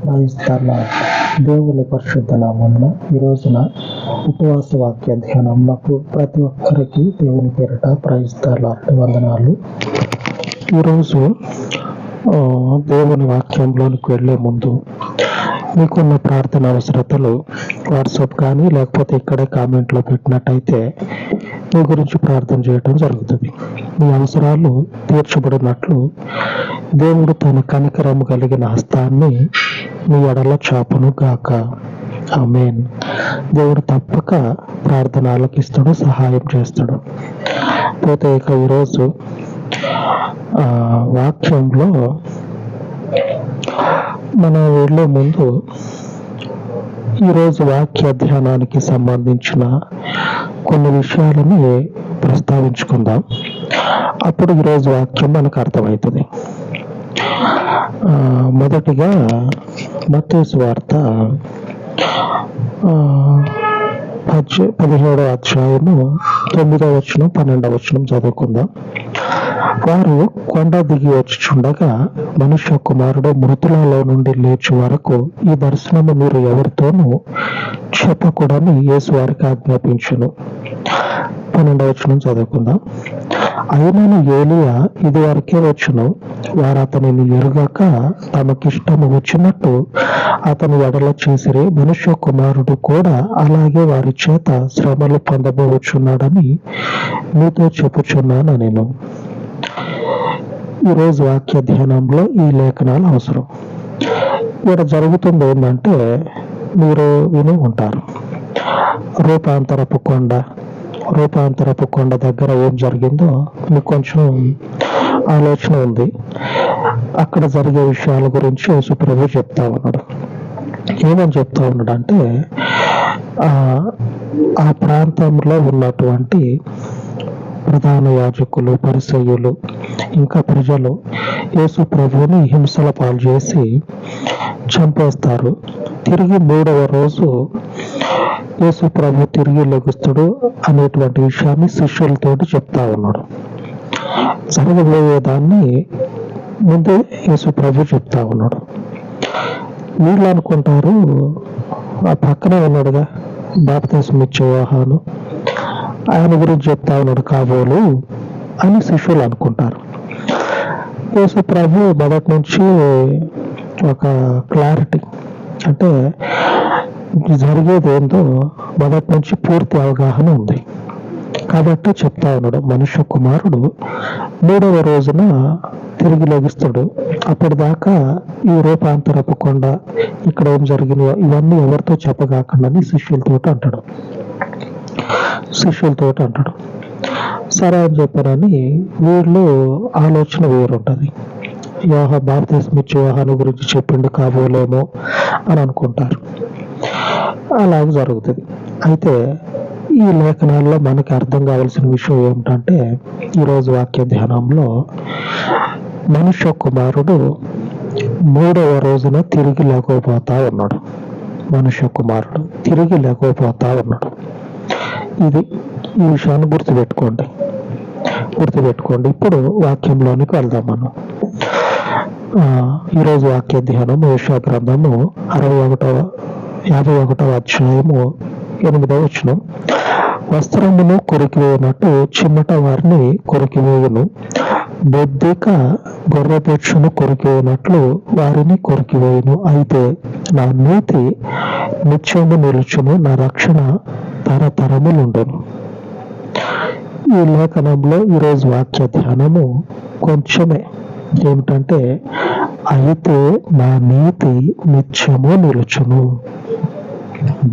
క్రైస్తవ దేవుని పరిశుద్ధ నామమున ఈ రోజున ఉపవాస వాక్య ధ్యానమునకు ప్రతి ఒక్కరికి దేవుని పేరిట క్రైస్తవ వందనాలు. ఈరోజు దేవుని వాక్యంలోనికి వెళ్ళే ముందు మీకున్న ప్రార్థన అవసరతలు వాట్సాప్ కానీ లేకపోతే ఇక్కడే కామెంట్లో పెట్టినట్టయితే మీ గురించి ప్రార్థన చేయడం జరుగుతుంది. మీ అవసరాలు తీర్చబడినట్లు దేవుడు తన కనికరము కలిగిన హస్తాన్ని మీ ఎడల చాపును గాక. ఆమేన్. దేవుడు తప్పక ప్రార్థన ఆలకిస్తాడు, సహాయం చేస్తాడు. పోతే ఇక ఈరోజు వాక్యంలో మనం వెళ్ళే ముందు ఈరోజు వాక్య ధ్యానానికి సంబంధించిన కొన్ని విషయాలను ప్రస్తావించుకుందాం. అప్పుడు ఈరోజు వాక్యం మనకు అర్థమవుతుంది. మొదటిగా మత్తయి సువార్త 17వ అధ్యాయము 9వ వచనం 12వ వచనం చదువుకుందాం. వారు కొండ దిగి వచ్చుచుండగా మనుష్య కుమారుడు మృతులలో నుండి లేచి వరకు ఈ దర్శనము మీరు ఎవరితోనూ చెప్పకూడని యేసు వారికి ఆజ్ఞాపించును. 12వ వచనం చదువుకుందాం. అయినను ఏలియా ఇది వరకే వచ్చును, వారు అతనిని ఎరుగక తమకిష్టము వచ్చినట్టు అతని ఎడల చేసిరి. మనుష్య కుమారుడు కూడా అలాగే వారి చేత శ్రమలు పొందబోచున్నాడని మీతో చెప్పుచున్నాను నేను. ఈరోజు వాక్య ధ్యానంలో ఈ లేఖనాలు అవసరం. ఇక్కడ జరుగుతుంది ఏంటంటే, మీరు విని ఉంటారు, రూపాంతరపు కొండ దగ్గర ఏం జరిగిందో మీకు కొంచెం ఆలోచన ఉంది. అక్కడ జరిగే విషయాల గురించి యేసు ప్రభు చెప్తా ఉన్నాడు. ఏమని చెప్తా ఉన్నాడు అంటే, ఆ ప్రాంతంలో ఉన్నటువంటి ప్రధాన యాజకులు, పరిసయ్యులు, ఇంకా ప్రజలు యేసు ప్రభువుని హింసల పాలు చేసి చంపేస్తారు. తిరిగి 3వ రోజు యేసు ప్రభు తిరిగి లెగుస్తాడు అనేటువంటి విషయాన్ని శిష్యులతోటి చెప్తా ఉన్నాడు. జరగబోయేదాన్ని ముందే యేసు ప్రభు చెప్తా ఉన్నాడు. వీళ్ళు అనుకుంటారు, ఆ పక్కనే ఉన్నాడుగా బాప్తిస్మం ఇచ్చే యోహాను, ఆయన గురించి చెప్తా ఉన్నాడు కాబోలు అని శిష్యులు అనుకుంటారు. యేసు ప్రభు మొదటి నుంచి ఒక క్లారిటీ, అంటే జరిగేది ఏందో మొదటి నుంచి పూర్తి అవగాహన ఉంది కాబట్టి చెప్తా ఉన్నాడు. మనుష్య కుమారుడు 3వ రోజున తిరిగి లెగుస్తాడు. అప్పటిదాకా ఈ రూపాంతరపు కొండ, ఇక్కడ ఏం జరిగినాయో ఇవన్నీ ఎవరితో చెప్పగాకుండా శిష్యులతో అంటాడు. సరే అని చెప్పారని వీళ్ళు ఆలోచన వేరుంటది. బాప్తిస్మం ఇచ్చే యోహాను గురించి చెప్పిండు కాబోలేమో అని అనుకుంటారు. అలాగే జరుగుతుంది. అయితే ఈ లేఖనాల్లో మనకి అర్థం కావాల్సిన విషయం ఏమిటంటే, ఈరోజు వాక్య ధ్యానంలో మనుష్య కుమారుడు 3వ రోజున తిరిగి లేకపోతా ఉన్నాడు. ఈ విషయాన్ని గుర్తుపెట్టుకోండి. ఇప్పుడు వాక్యంలోనికి వెళ్దాం మనం. ఈరోజు వాక్య ధ్యానం యెషయా గ్రంథము 51వ అధ్యాయము 8వ వచనం. వస్త్రమును కొరికివేయనట్టు చిమ్మట వారిని కొరికివేయును, బొద్దిక గొర్రెపొచ్చును కొరికివేయనట్లు వారిని కొరికివేయును. అయితే నా నీతి నిత్యము నిలుచును, నా రక్షణ తరతరములుండును. ఈ లేఖనంలో ఈరోజు వాక్య ధ్యానము కొంచెమే ఏమిటంటే, అయితే నా నీతి నిత్యము నిలుచును.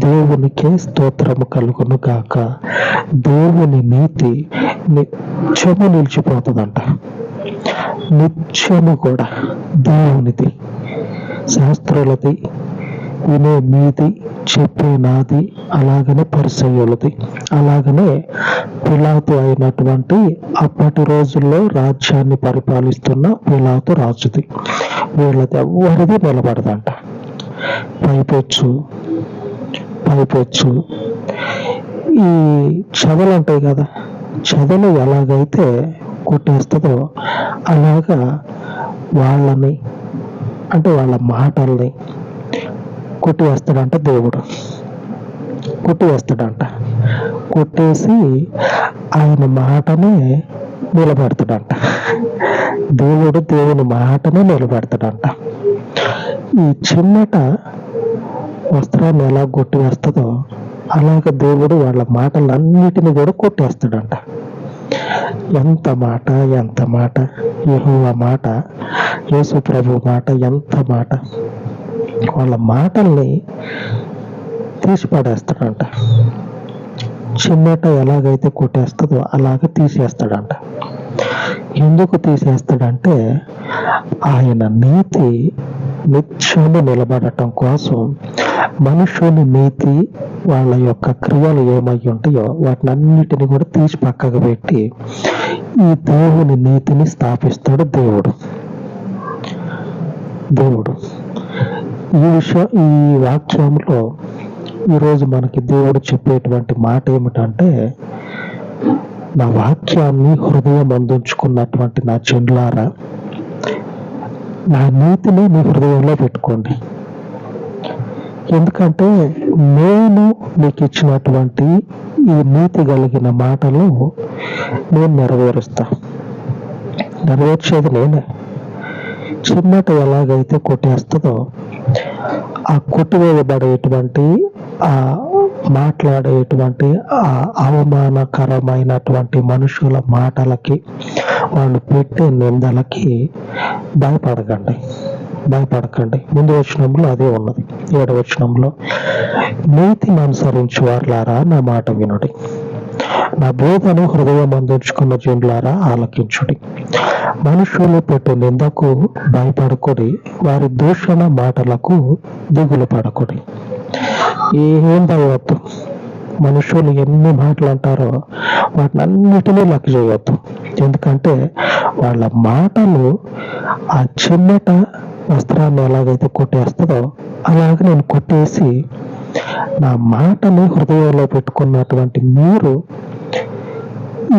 దేవునికే స్తోత్రము కలుగును గాక. దేవుని నీతి నిత్యము నిలిచిపోతుందంట. నిత్యము కూడా దేవునిది, శాస్త్రులది, వినే మీది, చెప్పే నాది, అలాగనే పరిసయ్యులది, అలాగనే పిలాతు అయినటువంటి అప్పటి రోజుల్లో రాజ్యాన్ని పరిపాలిస్తున్న పిలాతు రాజుది. వీళ్ళది ఎవరిది నిలబడదంట. పైపెచ్చు ఈ చెదలు ఉంటాయి కదా, చెదలు ఎలాగైతే కొట్టేస్తుందో అలాగా వాళ్ళని, అంటే వాళ్ళ మాటల్ని, కొట్టివేస్తాడంట దేవుడు. కొట్టివేస్తాడంట. కొట్టేసి ఆయన మాటనే నిలబెడతాడంట. దేవుడు దేవుని మాటనే నిలబెడతాడంట. ఈ చిమ్మట వస్త్రాన్ని ఎలా కొట్టివేస్తుందో అలాగ దేవుడు వాళ్ళ మాటలన్నిటిని కూడా కొట్టేస్తాడంట. ఎంత మాట, ఎంత మాట! యెహోవా మాట, యేసు ప్రభు మాట, ఎంత మాట! వాళ్ళ మాటల్ని తీసి పడేస్తాడంట. చిమ్మట ఎలాగైతే కొట్టేస్తుందో అలాగ తీసేస్తాడంట. ఎందుకు తీసేస్తాడంటే ఆయన నీతి నిత్యము నిలబడటం కోసం మనుషుని నీతి, వాళ్ళ యొక్క క్రియలు ఏమై ఉంటాయో వాటినన్నిటిని కూడా తీసి పక్కకు పెట్టి ఈ దేవుని నీతిని స్థాపిస్తాడు దేవుడు. ఈ వాక్యంలో ఈరోజు మనకి దేవుడు చెప్పేటువంటి మాట ఏమిటంటే, నా వాక్యాన్ని హృదయం అందించుకున్నటువంటి నా జనులారా, నా నీతిని మీ హృదయంలో పెట్టుకోండి. ఎందుకంటే నేను మీకు ఇచ్చినటువంటి ఈ నీతి కలిగిన మాటలు నేను నెరవేర్చేది నేనే. చిమ్మట ఎలాగైతే కొట్టేస్తుందో ఆ కొట్టివేయబడేటువంటి ఆ మాట్లాడేటువంటి ఆ అవమానకరమైనటువంటి మనుషుల మాటలకి, వాళ్ళు పెట్టే నిందలకి భయపడకండి. ముందు వచనంలో అదే ఉన్నది. 7వ వచనంలో, నీతిని అనుసరించు వారులారా నా మాట వినుడి, నా బోధను హృదయం అందించుకున్న జనులారా ఆలకించుడి. మనుషులు పెట్టు నిందకు భయపడకుడి, వారి దూషణ మాటలకు దిగులు పడకుడి. ఏం భయవద్దు. మనుషులు ఎన్ని మాటలు అంటారో వాటిని అన్నిటినీ లెక్క చేయవద్దు. ఎందుకంటే వాళ్ళ మాటలు ఆ చిమ్మట వస్త్రాన్ని ఎలాగైతే కొట్టేస్తుందో అలాగే నేను కొట్టేసి నా మాటని హృదయంలో పెట్టుకున్నటువంటి మీరు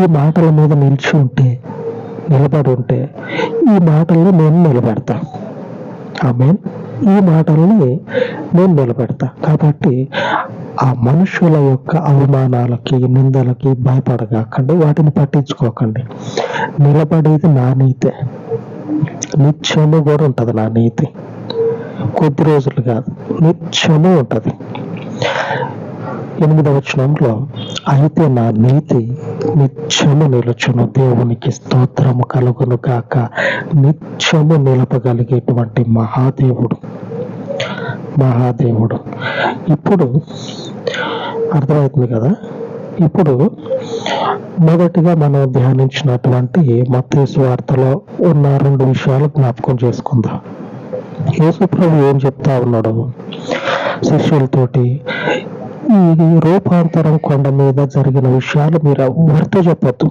ఈ మాటల మీద నిలబడి ఉంటే ఈ మాటల్ని నేను నిలబెడతా. ఆమేన్. ఈ మాటల్ని నేను నిలబెడతా. కాబట్టి ఆ మనుషుల యొక్క అవమానాలకి, నిందలకి భయపడగాకండి, వాటిని పట్టించుకోకండి. నిలబడేది నా నీతే, నిత్యము కూడా ఉంటది. నా నీతి కొద్ది రోజులు కాదు, నిత్యము ఉంటది. 8వ వచనంలో, అయితే నా నీతి నిత్యము నిలుచును, దేవునికి స్తోత్రము కలుగును గాక. నిత్యము నిలపగలిగేటువంటి మహాదేవుడు. ఇప్పుడు అర్థమవుతుంది కదా. ఇప్పుడు మొదటిగా మనం ధ్యానించినటువంటి మత్తయి సువార్తలో ఉన్న 2 విషయాలు జ్ఞాపకం చేసుకుందాం. యేసు ప్రభు ఏం చెప్తా ఉన్నాడు శిష్యులతోటి? ఈ రూపాంతరం కొండ మీద జరిగిన విషయాలు మీరు ఎవరితో చెప్పొద్దు.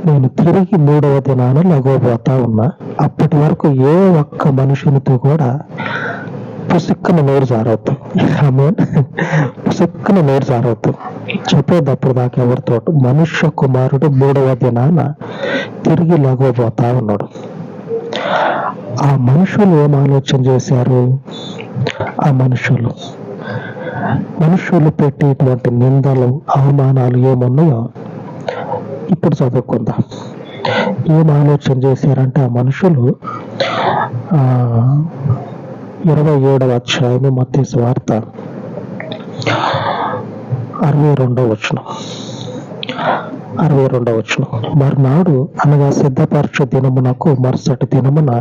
నేను తిరిగి 3వ దినాన లెగవబోతా ఉన్నా. అప్పటి వరకు ఏ ఒక్క మనుషునితో కూడా పుసుక్కున నోరు జారవద్దు. పుసుక్కున నోరు జారవద్దు. చెప్పేటప్పుడు దాకా ఎవరితో, మనుష్య కుమారుడు 3వ దినాన తిరిగి లెగవబోతా ఉన్నాడు. ఆ మనుషులు ఏం ఆలోచన చేశారు? ఆ మనుషులు పెట్టేటువంటి నిందలు, అవమానాలు ఏమున్నాయో ఇప్పుడు చదువుకుందాం. ఏం ఆలోచన చేశారంటే ఆ మనుషులు 27వ అధ్యాయము మత్తయి సువార్త 62వ వచనం. మర్నాడు అనగా సిద్ధపరచు దినమునకు మరుసటి దినమున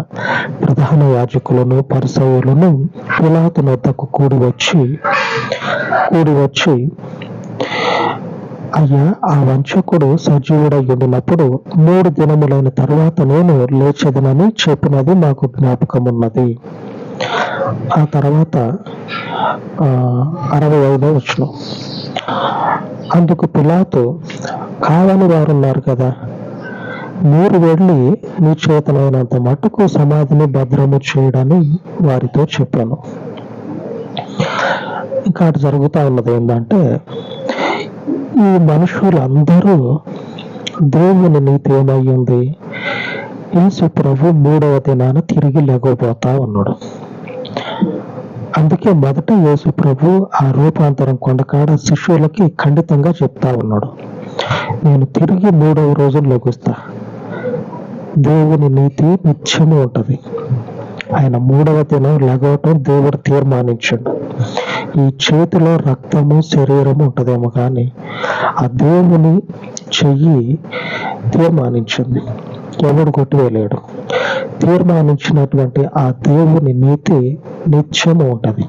ప్రధాన యాజకులను పరిసయ్యులను పిలాతు వద్దకు కూడి వచ్చి అయ్యా, ఆ వంచకుడు సజీవుడై ఉండినప్పుడు 3 దినములైన తరువాత నేను లేచెదనని చెప్పినది మాకు జ్ఞాపకమున్నది. ఆ తర్వాత 65వ వచనం. అందుకు పిలాతు, కావని వారున్నారు కదా, మీరు వెళ్ళి మీ చేతనైనంత మట్టుకు సమాధిని భద్రము చేయడని వారితో చెప్పాను. ఇంకా అటు జరుగుతూ ఉన్నది ఏంటంటే, ఈ మనుషులందరూ దేవుని నీతి ఏమై ఉంది? యేసు ప్రభు 3వ దినాన తిరిగి లెగవబోతా ఉన్నాడు. అందుకే మొదట యేసు ప్రభు ఆ రూపాంతరం కొండకాడ శిష్యులకి ఖండితంగా చెప్తా ఉన్నాడు, నేను తిరిగి 3వ రోజు లెగుస్తా. దేవుని నీతి నిత్యము ఉంటది. ఆయన 3వ దినం లెగవటం దేవుడు తీర్మానించాడు. ఈ చేతిలో రక్తము శరీరము ఉంటదేమో కానీ ఆ దేవుని చెయ్యి తీర్మానించింది, ఎవడు కొట్టివేయలేడు. తీర్మానించినటువంటి ఆ దేవుని నీతి నిత్యము ఉంటది.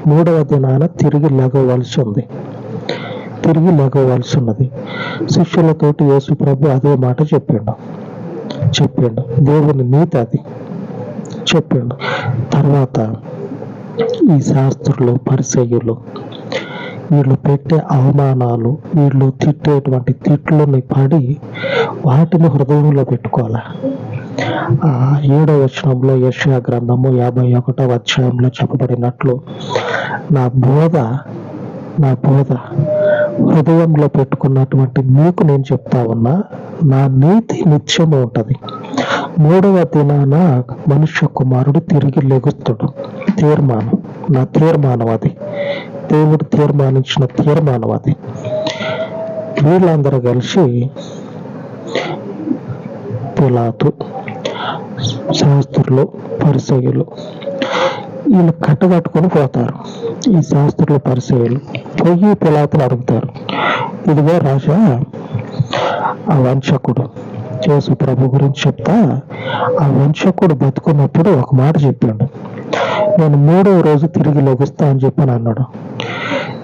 3వ దినాన తిరిగి లెగవలసి ఉన్నది. శిష్యులతోటి యేసు ప్రభు అదే మాట చెప్పిండు. దేవుని నీతి అది చెప్పిండు. తర్వాత ఈ శాస్త్రులు, పరిసయ్యులు వీళ్ళు పెట్టే అవమానాలు, వీళ్ళు తిట్టేటువంటి తిట్లని పడి వాటిని హృదయంలో పెట్టుకోవాలి. 7వ వచనంలో యెషయా గ్రంథము 51వ అధ్యాయంలో చెప్పబడినట్లు, నా బోధ హృదయంలో పెట్టుకున్నటువంటి మీకు నేను చెప్తా ఉన్నా, నా నీతి నిత్యము ఉంటది. 3వ దినాన మనుష్య కుమారుడు తిరిగి లెగుస్తాడు. నా తీర్మానం అది, దేవుడు తీర్మానించిన తీర్మానం అది. వీళ్ళందరూ కలిసి పిలాతు, శాస్త్రులు, పరిసయ్యులు వీళ్ళు కట్టుకొని పోతారు. ఈ శాస్త్రులు, పరిసయ్యులు పోయి పిలాతుని అడుగుతారు, ఇదిగో రాజా, ఆ వంచకుడు యేసు ప్రభు గురించి చెప్తా, ఆ వంచకుడు బతుకున్నప్పుడు ఒక మాట చెప్పాడు, నేను 3వ రోజు తిరిగి లెగుస్తా అని చెప్పని అన్నాడు.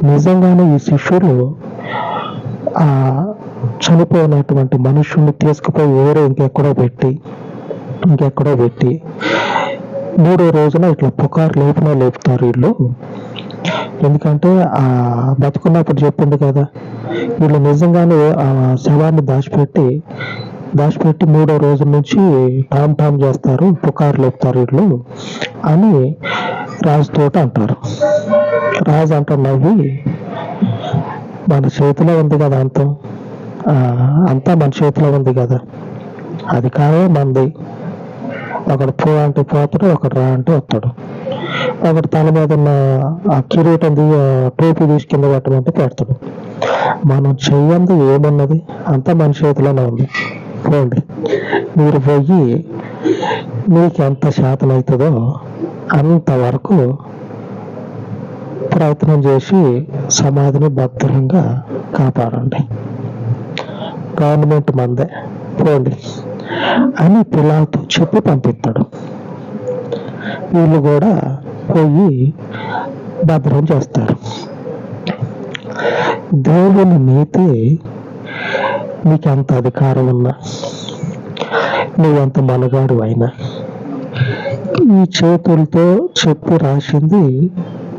నిజంగానే ఈ శిష్యులు ఆ చనిపోయినటువంటి మనుషుల్ని తీసుకుపోయి వేరే ఇంకెక్కడో పెట్టి 3వ రోజున ఇట్లా పుకారు లేపుతారు వీళ్ళు. ఎందుకంటే ఆ బతుకున్నప్పుడు చెప్పిండు కదా, వీళ్ళు నిజంగానే ఆ శవాన్ని దాచిపెట్టి 3వ రోజు నుంచి టామ్ చేస్తారు, పుకారు లేపుతారు వీళ్ళు అని రాజుతోటి అంటారు. రాజు నవ్వి, మన చేతిలో ఉంది కదా అంతా మన చేతిలో ఉంది కదా, అది కావే మంది. ఒకడు పో అంటే పోతాడు, ఒకడు రా అంటే వస్తాడు. ఒకటి తల మీద ఉన్న ఆ కిరీటం టోపీ తీసి కింద పెట్టమంటే పెడతాడు. మనం చెయ్యంది ఏమున్నది, అంతా మన చేతిలోనే ఉంది. పోండి, మీరు పోయి మీకు ఎంత శాతం అవుతుందో అంతవరకు ప్రయత్నం చేసి సమాధిని భద్రంగా కాపాడండి, గవర్నమెంట్ మందే, పోండి అని పిలాతు చెప్పి పంపిస్తాడు. వీళ్ళు కూడా పోయి భద్రం చేస్తారు. దేవుని నీతి నీకెంత అధికారం ఉన్నా, నువ్వెంత మనగాడు అయినా, ఈ చేతులతో చెప్పి రాసింది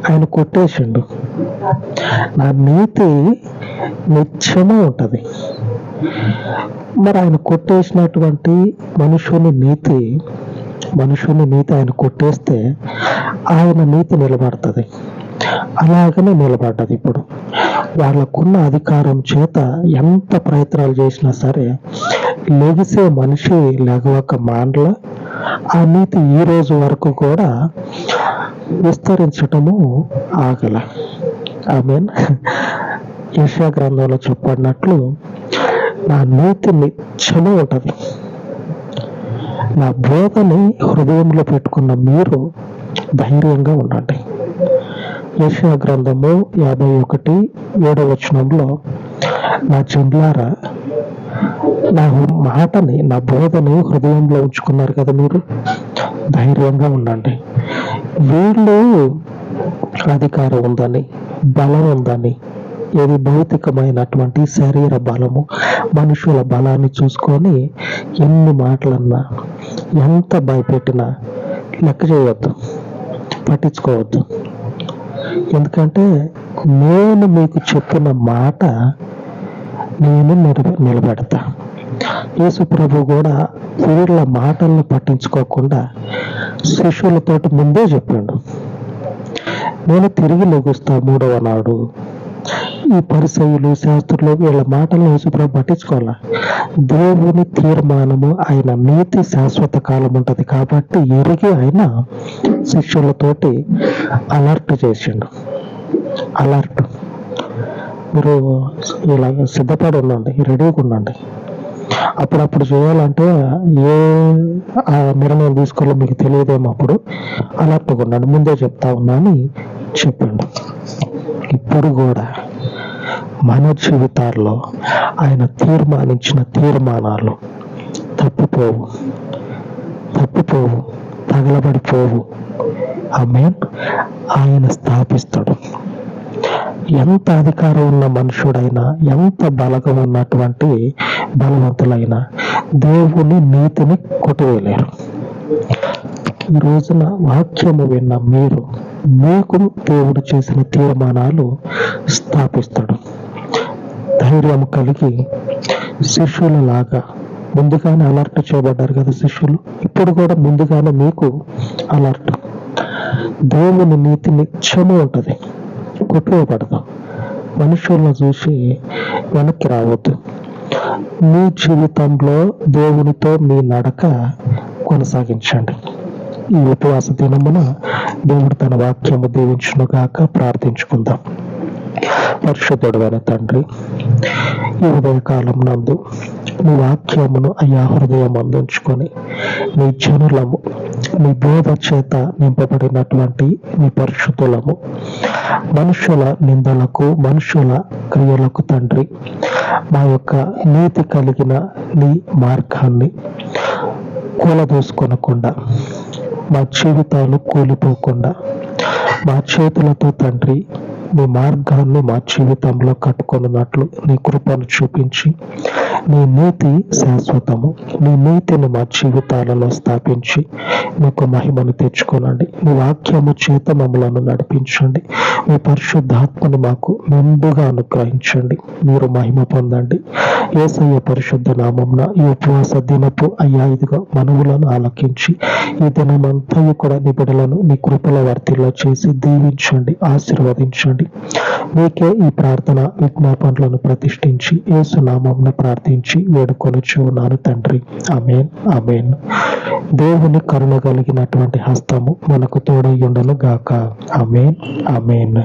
ఆయన కొట్టేసిండు. నా నీతి నిత్యము ఉంటది. మరి ఆయన కొట్టేసినటువంటి మనుషుని నీతి ఆయన కొట్టేస్తే ఆయన నీతి నిలబడుతుంది. అలాగనే నిలబడ్డది. ఇప్పుడు వాళ్ళకున్న అధికారం చేత ఎంత ప్రయత్నాలు చేసినా సరే లెగిసే మనిషి లెగవక మాండ్ల ఆ నీతి ఈ రోజు వరకు కూడా విస్తరించటము ఆగల. ఆమేన్. యెషయా గ్రంథంలో చెప్పబడినట్లు, నా నీతి నిత్యము ఉంటది. నా బోధని హృదయంలో పెట్టుకున్న మీరు ధైర్యంగా ఉండండి. యెషయా గ్రంథము 51:7 వచనంలో, నా జనులారా, నా మాటని, నా బోధని హృదయంలో ఉంచుకున్నారు కదా, మీరు ధైర్యంగా ఉండండి. వీళ్ళు అధికారం ఉందని, బలం ఉందని, ఏది భౌతికమైనటువంటి శరీర బలము, మనుషుల బలాన్ని చూసుకొని ఎన్ని మాటలన్నా, ఎంత భయపెట్టినా లెక్క చేయవద్దు, పట్టించుకోవద్దు. ఎందుకంటే నేను మీకు చెప్పిన మాట నేను నిలబెడతా. యేసు ప్రభు కూడా వీళ్ళ మాటలను పట్టించుకోకుండా శిష్యులతోటి ముందే చెప్పాడు, నేను తిరిగి లెగుస్తా 3వ నాడు, ఈ పరిసయ్యులు శాస్త్రులు వీళ్ళ మాటలను యేసుప్రభు పట్టించుకోవాలా. దేవుని తీర్మానము, ఆయన నీతి శాశ్వత కాలం ఉంటది కాబట్టి ఎరిగి ఆయన శిష్యులతోటి అలర్ట్ చేసిండు. అలర్ట్, మీరు ఇలాగ సిద్ధపడి ఉండండి, రెడీగా ఉండండి. అప్పుడప్పుడు చేయాలంటే ఏ నిర్ణయం తీసుకోవాలో మీకు తెలియదేమో, అప్పుడు అలర్ట్గా ఉండండి, ముందే చెప్తా ఉన్నా అని చెప్పండి. ఇప్పుడు కూడా మన జీవితాల్లో ఆయన తీర్మానించిన తీర్మానాలు తప్పిపోవు, తగలబడిపోవు. ఆమేన్. ఆయన స్థాపిస్తాడు. ఎంత అధికారం ఉన్న మనుషుడైనా, ఎంత బలగం ఉన్నటువంటి బలవంతులైనా దేవుని నీతిని కొట్టివేయలేరు. ఈ రోజున వాక్యము విన్న మీకు దేవుడు చేసిన తీర్మానాలు స్థాపిస్తాడు. ధైర్యం కలిగి శిష్యులలాగా ముందుగానే అలర్ట్ చేయబడ్డారు కదా శిష్యులు, ఇప్పుడు కూడా ముందుగానే మీకు అలర్ట్. దేవుని నీతి నిత్యము ఉంటుంది, కొట్టివేయబడదు. మనుషులను చూసి వెనక్కి రావద్దు. మీ జీవితంలో దేవునితో మీ నడక కొనసాగించండి. ఈ ఉపవాస దినమున దేవుడు తన వాక్యము దీవించునుగాక. ప్రార్థించుకుందాం. పరిశుద్ధుడైన తండ్రి, ఈ ఉదయకాలం నందు నీ వాక్యమును అయ్యా హృదయం అందించుకొని నీ జనులము, నీ బోధ చేత నింపబడినటువంటి నీ పరిశుద్ధులము, మనుషుల నిందలకు, మనుషుల క్రియలకు తండ్రి, మా యొక్క నీతి కలిగిన నీ మార్గాన్ని కూలదోసుకొనకుండా, మా జీవితాలు కూలిపోకుండా, మా చేతులతో తండ్రి నీ మార్గాన్ని మా జీవితంలో కట్టుకొనున్నట్లు నీ కృపను చూపించి, నీ నీతి శాశ్వతము, నీ నీతిని మా జీవితాలలో స్థాపించి నీకు మహిమను తెచ్చుకోనండి. నీ వాక్యము చేత మమ్మలను నడిపించండి. మీ పరిశుద్ధాత్మని మాకు మెండుగా అనుగ్రహించండి. మీరు మహిమ పొందండి. యేసయ్య పరిశుద్ధ నామమున ఈ ఉపవాస దినపు అయ్యా ఇదిగో మనవులను ఆలకించి ఈ దినమంతయు కూడా నీ బిడ్డలను నీ కృపల వర్తిలో చేసి దీవించండి, ఆశీర్వదించండి. మీకే ఈ ప్రార్థన విజ్ఞాపనలను ప్రతిష్ఠించి యేసు నామమున ప్రార్థించి వేడుకొనుచున్నాను తండ్రి. ఆమేన్, ఆమేన్. దేవుని కరుణ కలిగినటువంటి హస్తము మనకు తోడై ఉండును గాక. ఆమేన్, ఆమేన్.